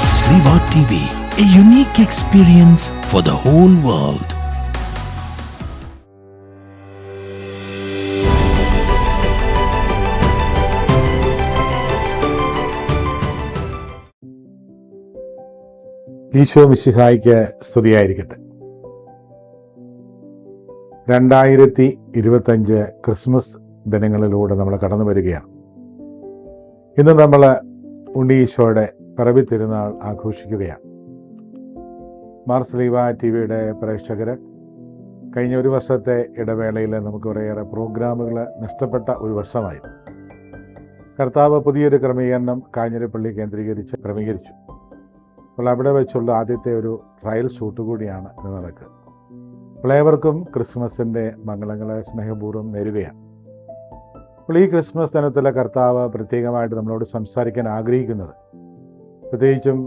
Sliva TV, a unique experience for the whole world. Isho മിശിഹായ്ക്ക് സ്തുതിയായിരിക്കട്ടെ. 2025 Christmas ദിനങ്ങളിലൂടെ നമ്മൾ കടന്നു വരികയാണ്. ഇന്ന് നമ്മൾ ഉണ്ണി ഈശോയുടെ പിറവി തിരുനാൾ ആഘോഷിക്കുകയാണ്. മാർ സ്ലീവ ടി വിയുടെ പ്രേക്ഷകർ കഴിഞ്ഞ ഒരു വർഷത്തെ ഇടവേളയിൽ നമുക്ക് കുറേയേറെ പ്രോഗ്രാമുകൾ നഷ്ടപ്പെട്ട ഒരു വർഷമായിരുന്നു. കർത്താവ് പുതിയൊരു ക്രമീകരണം കാഞ്ഞിരപ്പള്ളി കേന്ദ്രീകരിച്ച് ക്രമീകരിച്ചു. അപ്പോൾ അവിടെ വെച്ചുള്ള ആദ്യത്തെ ഒരു ട്രയൽ ഷൂട്ട് കൂടിയാണ് ഇത് നടക്കുക. അപ്പോൾ ഏവർക്കും ക്രിസ്മസിൻ്റെ മംഗളങ്ങളെ സ്നേഹപൂർവ്വം നേരുകയാണ്. അപ്പോൾ ഈ ക്രിസ്മസ് ദിനത്തിലെ കർത്താവ് പ്രത്യേകമായിട്ട് നമ്മളോട് സംസാരിക്കാൻ ആഗ്രഹിക്കുന്നത്, പ്രത്യേകിച്ചും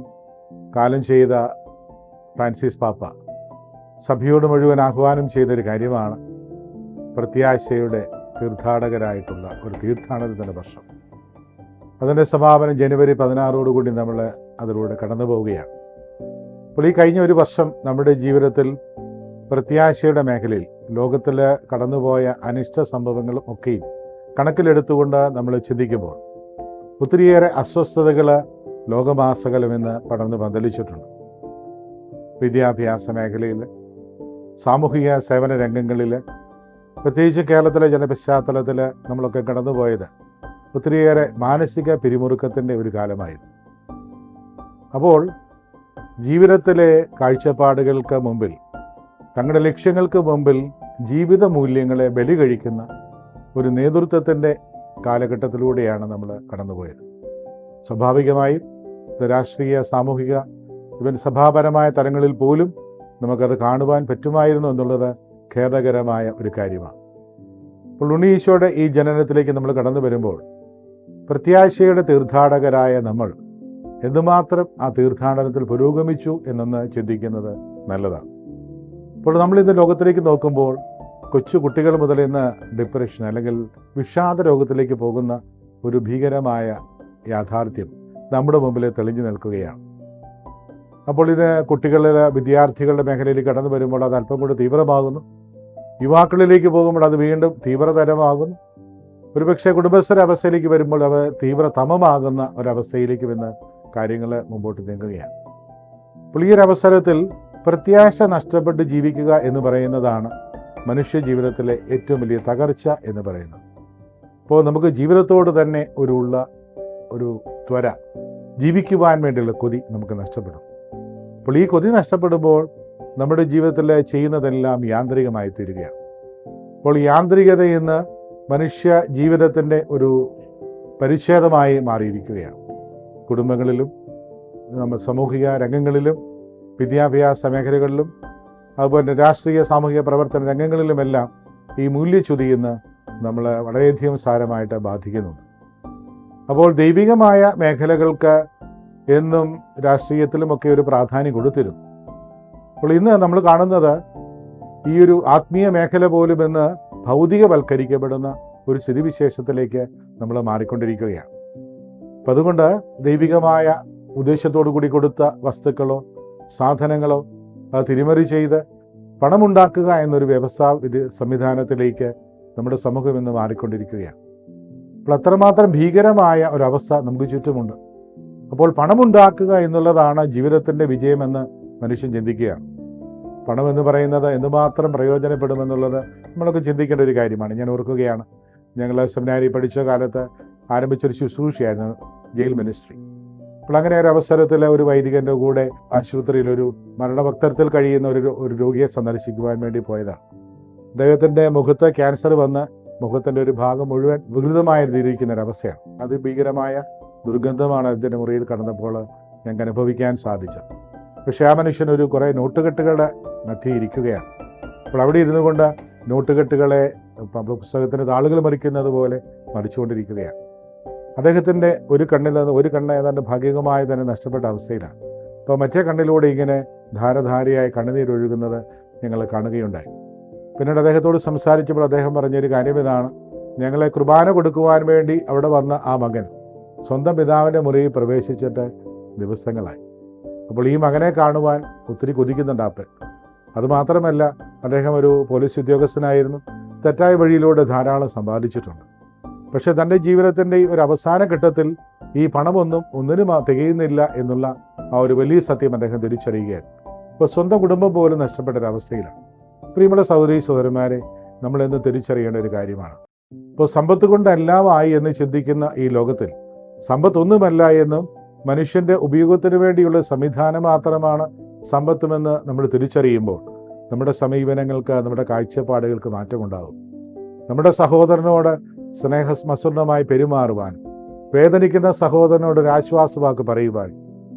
കാലം ചെയ്ത ഫ്രാൻസിസ് പാപ്പ സഭയോട് മുഴുവൻ ആഹ്വാനം ചെയ്തൊരു കാര്യമാണ് പ്രത്യാശയുടെ തീർത്ഥാടകരായിട്ടുള്ള ഒരു തീർത്ഥാടനത്തിൻ്റെ വർഷം. അതിൻ്റെ സമാപനം ജനുവരി 16 നമ്മൾ അതിലൂടെ കടന്നു പോവുകയാണ്. അപ്പോൾ ഈ കഴിഞ്ഞ ഒരു വർഷം നമ്മുടെ ജീവിതത്തിൽ പ്രത്യാശയുടെ മേഖലയിൽ ലോകത്തിൽ കടന്നുപോയ അനിഷ്ട സംഭവങ്ങളും ഒക്കെയും കണക്കിലെടുത്തുകൊണ്ട് നമ്മൾ ചിന്തിക്കുമ്പോൾ ഒത്തിരിയേറെ അസ്വസ്ഥതകൾ ലോകമാസകലം ഇന്ന് പടർന്ന് പന്തലിച്ചിട്ടുണ്ട്. വിദ്യാഭ്യാസ മേഖലയിൽ, സാമൂഹിക സേവന രംഗങ്ങളിൽ, പ്രത്യേകിച്ച് കേരളത്തിലെ ജനപശ്ചാത്തലത്തിൽ നമ്മളൊക്കെ കടന്നുപോയത് ഒത്തിരിയേറെ മാനസിക പിരിമുറുക്കത്തിൻ്റെ ഒരു കാലമായിരുന്നു. അപ്പോൾ ജീവിതത്തിലെ കാഴ്ചപ്പാടുകൾക്ക് മുമ്പിൽ, തങ്ങളുടെ ലക്ഷ്യങ്ങൾക്ക് മുമ്പിൽ ജീവിത മൂല്യങ്ങളെ ബലി കഴിക്കുന്ന ഒരു നേതൃത്വത്തിൻ്റെ കാലഘട്ടത്തിലൂടെയാണ് നമ്മൾ കടന്നുപോയത്. സ്വാഭാവികമായും രാഷ്ട്രീയ, സാമൂഹിക, ഇവൻ സഭാപരമായ തലങ്ങളിൽ പോലും നമുക്കത് കാണുവാൻ പറ്റുമായിരുന്നു എന്നുള്ളത് ഖേദകരമായ ഒരു കാര്യമാണ്. അപ്പോൾ ഉണ്ണി ഈശോയുടെ ഈ ജനനത്തിലേക്ക് നമ്മൾ കടന്നു വരുമ്പോൾ പ്രത്യാശയുടെ തീർത്ഥാടകരായ നമ്മൾ എന്തുമാത്രം ആ തീർത്ഥാടനത്തിൽ പുരോഗമിച്ചു എന്നൊന്ന് ചിന്തിക്കുന്നത് നല്ലതാണ്. അപ്പോൾ നമ്മളിന്ന് ലോകത്തിലേക്ക് നോക്കുമ്പോൾ കൊച്ചു കുട്ടികൾ മുതൽ ഇന്ന് ഡിപ്രഷൻ അല്ലെങ്കിൽ വിഷാദ രോഗത്തിലേക്ക് പോകുന്ന ഒരു ഭീകരമായ യാഥാർത്ഥ്യം നമ്മുടെ മുമ്പിൽ തെളിഞ്ഞു നിൽക്കുകയാണ്. അപ്പോൾ ഇത് കുട്ടികളിലെ, വിദ്യാർത്ഥികളുടെ മേഖലയിലേക്ക് കടന്നു വരുമ്പോൾ അത് അല്പം കൂടി തീവ്രമാകുന്നു. യുവാക്കളിലേക്ക് പോകുമ്പോൾ അത് വീണ്ടും തീവ്രതരമാകുന്നു. ഒരുപക്ഷെ കുടുംബസ്ഥര അവസ്ഥയിലേക്ക് വരുമ്പോൾ അവ തീവ്രതമമാകുന്ന ഒരവസ്ഥയിലേക്ക് വന്ന് കാര്യങ്ങൾ മുമ്പോട്ട് നീങ്ങുകയാണ്. അപ്പോൾ ഈ ഒരു അവസരത്തിൽ പ്രത്യാശ നഷ്ടപ്പെട്ട് ജീവിക്കുക എന്ന് പറയുന്നതാണ് മനുഷ്യ ജീവിതത്തിലെ ഏറ്റവും വലിയ തകർച്ച എന്ന് പറയുന്നത്. അപ്പോൾ നമുക്ക് ജീവിതത്തോട് തന്നെ ഒരു ത്വര, ജീവിക്കുവാൻ വേണ്ടിയുള്ള കൊതി നമുക്ക് നഷ്ടപ്പെടും. അപ്പോൾ ഈ കൊതി നഷ്ടപ്പെടുമ്പോൾ നമ്മുടെ ജീവിതത്തിൽ ചെയ്യുന്നതെല്ലാം യാന്ത്രികമായി തീരുകയാണ്. അപ്പോൾ യാന്ത്രികത ഇന്ന് മനുഷ്യ ജീവിതത്തിൻ്റെ ഒരു പരിച്ഛേദമായി മാറിയിരിക്കുകയാണ്. കുടുംബങ്ങളിലും, നമ്മൾ സാമൂഹിക രംഗങ്ങളിലും, വിദ്യാഭ്യാസ മേഖലകളിലും, അതുപോലെ രാഷ്ട്രീയ സാമൂഹിക പ്രവർത്തന രംഗങ്ങളിലുമെല്ലാം ഈ മൂല്യച്യുതി ഇന്ന് നമ്മൾ വളരെയധികം സാരമായിട്ട് ബാധിക്കുന്നുണ്ട്. അപ്പോൾ ദൈവികമായ മേഖലകൾക്ക് എന്നും രാഷ്ട്രീയത്തിലുമൊക്കെ ഒരു പ്രാധാന്യം കൊടുത്തിരുന്നു. അപ്പോൾ ഇന്ന് നമ്മൾ കാണുന്നത് ഈ ഒരു ആത്മീയ മേഖല പോലും ഇന്ന് ഭൗതികവൽക്കരിക്കപ്പെടുന്ന ഒരു സ്ഥിതിവിശേഷത്തിലേക്ക് നമ്മൾ മാറിക്കൊണ്ടിരിക്കുകയാണ്. അപ്പം അതുകൊണ്ട് ദൈവികമായ ഉദ്ദേശത്തോടു കൂടി കൊടുത്ത വസ്തുക്കളോ സാധനങ്ങളോ അത് തിരിമറി ചെയ്ത് പണമുണ്ടാക്കുക എന്നൊരു വ്യവസായ സംവിധാനത്തിലേക്ക് നമ്മുടെ സമൂഹം ഇന്ന് മാറിക്കൊണ്ടിരിക്കുകയാണ്. അപ്പോൾ അത്രമാത്രം ഭീകരമായ ഒരവസ്ഥ നമുക്ക് ചുറ്റുമുണ്ട്. അപ്പോൾ പണമുണ്ടാക്കുക എന്നുള്ളതാണ് ജീവിതത്തിൻ്റെ വിജയമെന്ന് മനുഷ്യൻ ചിന്തിക്കുകയാണ്. പണം എന്ന് പറയുന്നത് എന്തുമാത്രം പ്രയോജനപ്പെടുമെന്നുള്ളത് നമ്മളൊക്കെ ചിന്തിക്കേണ്ട ഒരു കാര്യമാണ്. ഞാൻ ഓർക്കുകയാണ്, ഞങ്ങൾ സെമിനാരി പഠിച്ച കാലത്ത് ആരംഭിച്ചൊരു ശുശ്രൂഷയായിരുന്നു ജയിൽ മിനിസ്ട്രി. അപ്പോൾ അങ്ങനെ ഒരു അവസരത്തിൽ ഒരു വൈദികൻ്റെ കൂടെ ആശുപത്രിയിൽ ഒരു മരണവക്തരത്തിൽ കഴിയുന്ന ഒരു രോഗിയെ സന്ദർശിക്കുവാൻ വേണ്ടി പോയതാണ്. അദ്ദേഹത്തിൻ്റെ മുഖത്ത് ക്യാൻസർ വന്ന് മുഖത്തിൻ്റെ ഒരു ഭാഗം മുഴുവൻ വികൃതമായിരിക്കുന്ന ഒരവസ്ഥയാണ്. അത് ഭീകരമായ ദുർഗന്ധമാണ് അതിൻ്റെ മുറിയിൽ കടന്നപ്പോൾ ഞങ്ങൾക്ക് അനുഭവിക്കാൻ സാധിച്ചത്. പക്ഷേ ആ മനുഷ്യൻ കുറേ നോട്ടുകെട്ടുകളുടെ മധ്യേ ഇരിക്കുകയാണ്. അപ്പോൾ അവിടെ ഇരുന്നു കൊണ്ട് നോട്ടുകെട്ടുകളെ പുസ്തകത്തിന് താളുകൾ മറിക്കുന്നത് പോലെ മറിച്ചുകൊണ്ടിരിക്കുകയാണ്. അദ്ദേഹത്തിൻ്റെ ഒരു കണ്ണ് ഏതാണ്ട് ഭാഗികമായി തന്നെ നഷ്ടപ്പെട്ട അവസ്ഥയിലാണ്. അപ്പോൾ മറ്റേ കണ്ണിലൂടെ ഇങ്ങനെ ധാരധാരയായി കണ്ണുനീരൊഴുകുന്നത് ഞങ്ങൾ കാണുകയുണ്ടായി. പിന്നീട് അദ്ദേഹത്തോട് സംസാരിച്ചപ്പോൾ അദ്ദേഹം പറഞ്ഞൊരു കാര്യം ഇതാണ്: ഞങ്ങളെ കുർബാന കൊടുക്കുവാൻ വേണ്ടി അവിടെ വന്ന ആ മകൻ സ്വന്തം പിതാവിൻ്റെ മുറിയിൽ പ്രവേശിച്ചിട്ട് ദിവസങ്ങളായി. അപ്പോൾ ഈ മകനെ കാണുവാൻ ഒത്തിരി കൊതിക്കുന്നുണ്ട് അപ്പൻ. അതുമാത്രമല്ല, അദ്ദേഹം ഒരു പോലീസ് ഉദ്യോഗസ്ഥനായിരുന്നു. തെറ്റായ വഴിയിലൂടെ ധാരാളം സമ്പാദിച്ചിട്ടുണ്ട്. പക്ഷെ തൻ്റെ ജീവിതത്തിൻ്റെ ഒരു അവസാന ഘട്ടത്തിൽ ഈ പണമൊന്നും ഒന്നിനും തികയുന്നില്ല എന്നുള്ള ആ ഒരു വലിയ സത്യം അദ്ദേഹം തിരിച്ചറിയുകയാണ്. ഇപ്പോൾ സ്വന്തം കുടുംബം പോലും നഷ്ടപ്പെട്ട ഒരവസ്ഥയിലാണ്. പ്രിയമുള്ള സഹോദരീ സഹോദരന്മാരെ, നമ്മളെന്ന് തിരിച്ചറിയേണ്ട ഒരു കാര്യമാണ്. ഇപ്പോൾ സമ്പത്ത് കൊണ്ടെല്ലാം ആയി എന്ന് ചിന്തിക്കുന്ന ഈ ലോകത്തിൽ സമ്പത്തൊന്നുമല്ല എന്നും മനുഷ്യൻ്റെ ഉപയോഗത്തിന് വേണ്ടിയുള്ള സംവിധാനം മാത്രമാണ് സമ്പത്തുമെന്ന് നമ്മൾ തിരിച്ചറിയുമ്പോൾ നമ്മുടെ സമീപനങ്ങൾക്ക്, നമ്മുടെ കാഴ്ചപ്പാടുകൾക്ക് മാറ്റമുണ്ടാകും. നമ്മുടെ സഹോദരനോട് സ്നേഹമസൃണമായി പെരുമാറുവാൻ, വേദനിക്കുന്ന സഹോദരനോട് ഒരു ആശ്വാസവാക്ക് പറയുവാൻ,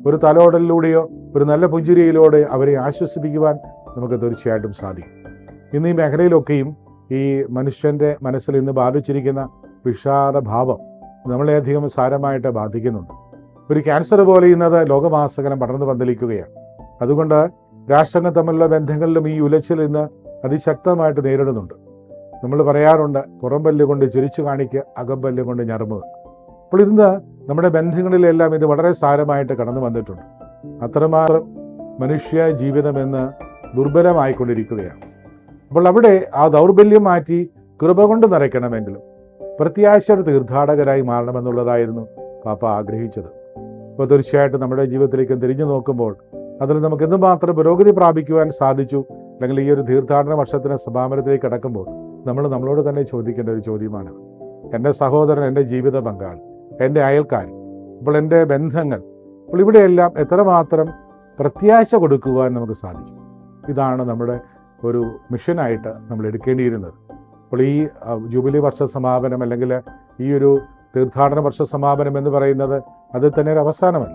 ഒരു തലോടലിലൂടെയോ ഒരു നല്ല പുഞ്ചിരിയിലൂടെ അവരെ ആശ്വസിപ്പിക്കുവാൻ നമുക്ക് തീർച്ചയായിട്ടും സാധിക്കും. ഇന്ന് ഈ മേഖലയിലൊക്കെയും ഈ മനുഷ്യൻ്റെ മനസ്സിൽ ഇന്ന് ബാധിച്ചിരിക്കുന്ന വിഷാദഭാവം നമ്മളെയധികം സാരമായിട്ട് ബാധിക്കുന്നുണ്ട്. ഒരു ക്യാൻസർ പോലെ ഇന്നത് ലോകമാസകലം പടർന്നു പന്തലിക്കുകയാണ്. അതുകൊണ്ട് രാഷ്ട്രങ്ങൾ തമ്മിലുള്ള ബന്ധങ്ങളിലും ഈ ഉലച്ചിൽ ഇന്ന് അതിശക്തമായിട്ട് നേരിടുന്നുണ്ട്. നമ്മൾ പറയാറുണ്ട്, പുറംപല്ല് കൊണ്ട് ചിരിച്ചു കാണിക്കുക, അകമ്പല്ല് കൊണ്ട് ഞറുമുക. അപ്പോൾ ഇന്ന് നമ്മുടെ ബന്ധങ്ങളിലെല്ലാം ഇത് വളരെ സാരമായിട്ട് കടന്നു വന്നിട്ടുണ്ട്. അത്രമാത്രം മനുഷ്യ ജീവിതമെന്ന് ദുർബലമായിക്കൊണ്ടിരിക്കുകയാണ്. അപ്പോൾ അവിടെ ആ ദൗർബല്യം മാറ്റി കൃപ കൊണ്ട് നിറയ്ക്കണമെങ്കിലും പ്രത്യാശയുടെ തീർത്ഥാടകരായി മാറണമെന്നുള്ളതായിരുന്നു പാപ്പ ആഗ്രഹിച്ചത്. അപ്പോൾ തീർച്ചയായിട്ടും നമ്മുടെ ജീവിതത്തിലേക്ക് തിരിഞ്ഞു നോക്കുമ്പോൾ അതിൽ നമുക്ക് എന്തുമാത്രം പുരോഗതി പ്രാപിക്കുവാൻ സാധിച്ചു, അല്ലെങ്കിൽ ഈ ഒരു തീർത്ഥാടന വർഷത്തിന് സമാപനത്തിലേക്ക് കടക്കുമ്പോൾ നമ്മളോട് തന്നെ ചോദിക്കേണ്ട ഒരു ചോദ്യമാണ്, എൻ്റെ സഹോദരൻ, എൻ്റെ ജീവിത പങ്കാളി, എൻ്റെ അയൽക്കാർ, ഇപ്പോൾ എൻ്റെ ബന്ധങ്ങൾ, അപ്പോൾ ഇവിടെയെല്ലാം എത്രമാത്രം പ്രത്യാശ കൊടുക്കുവാൻ നമുക്ക് സാധിച്ചു. ഇതാണ് നമ്മുടെ ഒരു മിഷനായിട്ട് നമ്മൾ എടുക്കേണ്ടിയിരുന്നത്. അപ്പോൾ ഈ ജൂബിലി വർഷ സമാപനം അല്ലെങ്കിൽ ഈ ഒരു തീർത്ഥാടന വർഷ സമാപനം എന്ന് പറയുന്നത് അതിൽ തന്നെ ഒരു അവസാനമല്ല.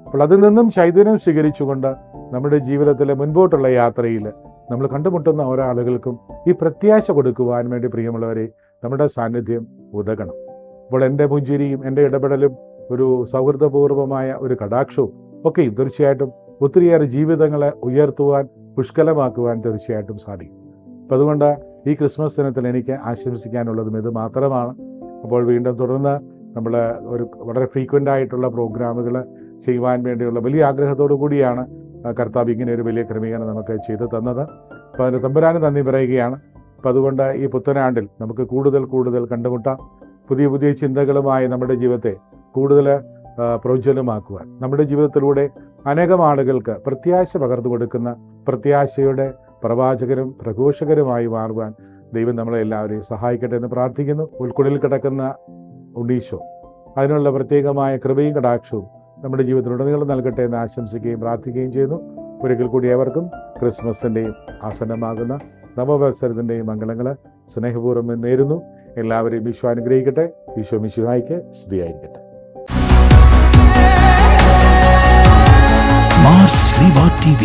അപ്പോൾ അതിൽ നിന്നും ചൈതന്യം സ്വീകരിച്ചുകൊണ്ട് നമ്മുടെ ജീവിതത്തിലെ മുൻപോട്ടുള്ള യാത്രയിൽ നമ്മൾ കണ്ടുമുട്ടുന്ന ഓരോ ആളുകൾക്കും ഈ പ്രത്യാശ കൊടുക്കുവാൻ വേണ്ടി, പ്രിയമുള്ളവരെ, നമ്മുടെ സാന്നിധ്യം ഉതകണം. അപ്പോൾ എൻ്റെ പുഞ്ചിരിയും എൻ്റെ ഇടപെടലും ഒരു സൗഹൃദപൂർവമായ ഒരു കടാക്ഷവും ഒക്കെയും തീർച്ചയായിട്ടും ഒത്തിരിയേറെ ജീവിതങ്ങളെ ഉയർത്തുവാൻ, പുഷ്കലമാക്കുവാൻ തീർച്ചയായിട്ടും സാധിക്കും. അപ്പം അതുകൊണ്ട് ഈ ക്രിസ്മസ് ദിനത്തിൽ എനിക്ക് ആശംസിക്കാനുള്ളതും ഇത് മാത്രമാണ്. അപ്പോൾ വീണ്ടും തുടർന്ന് നമ്മൾ ഒരു വളരെ ഫ്രീക്വൻ്റ് ആയിട്ടുള്ള പ്രോഗ്രാമുകൾ ചെയ്യുവാൻ വേണ്ടിയുള്ള വലിയ ആഗ്രഹത്തോടു കൂടിയാണ് കർത്താവ് ഇങ്ങനെ ഒരു വലിയ ക്രമീകരണം നമുക്ക് ചെയ്തു തന്നത്. അപ്പോൾ അതിന് തമ്പുരാന് നന്ദി പറയുകയാണ്. അപ്പോൾ അതുകൊണ്ട് ഈ പുത്തനാണ്ടിൽ നമുക്ക് കൂടുതൽ കണ്ടുമുട്ടാം. പുതിയ ചിന്തകളുമായി നമ്മുടെ ജീവിതത്തെ കൂടുതൽ പ്രോജ്വലമാക്കുവാൻ, നമ്മുടെ ജീവിതത്തിലൂടെ അനേകം ആളുകൾക്ക് പ്രത്യാശ പകർന്നു കൊടുക്കുന്ന പ്രത്യാശയുടെ പ്രവാചകരും പ്രഘോഷകരുമായി മാറുവാൻ ദൈവം നമ്മളെ എല്ലാവരെയും സഹായിക്കട്ടെ എന്ന് പ്രാർത്ഥിക്കുന്നു. ഉൾക്കുള്ളിൽ കിടക്കുന്ന ഉണ്ണീശോ അതിനുള്ള പ്രത്യേകമായ കൃപയും കടാക്ഷവും നമ്മുടെ ജീവിതത്തിലുടനീളം നൽകട്ടെ എന്ന് ആശംസിക്കുകയും പ്രാർത്ഥിക്കുകയും ചെയ്യുന്നു. ഒരിക്കൽ കൂടി ഏവർക്കും ക്രിസ്മസിൻ്റെയും ആസന്നമാകുന്ന നവവത്സരത്തിൻ്റെയും മംഗളങ്ങൾ സ്നേഹപൂർവ്വം നേരുന്നു. എല്ലാവരെയും ഈശോ അനുഗ്രഹിക്കട്ടെ. ഈശോ മിശിഹായ്ക്ക് സ്തുതിയായിരിക്കട്ടെ. Mars Riva TV.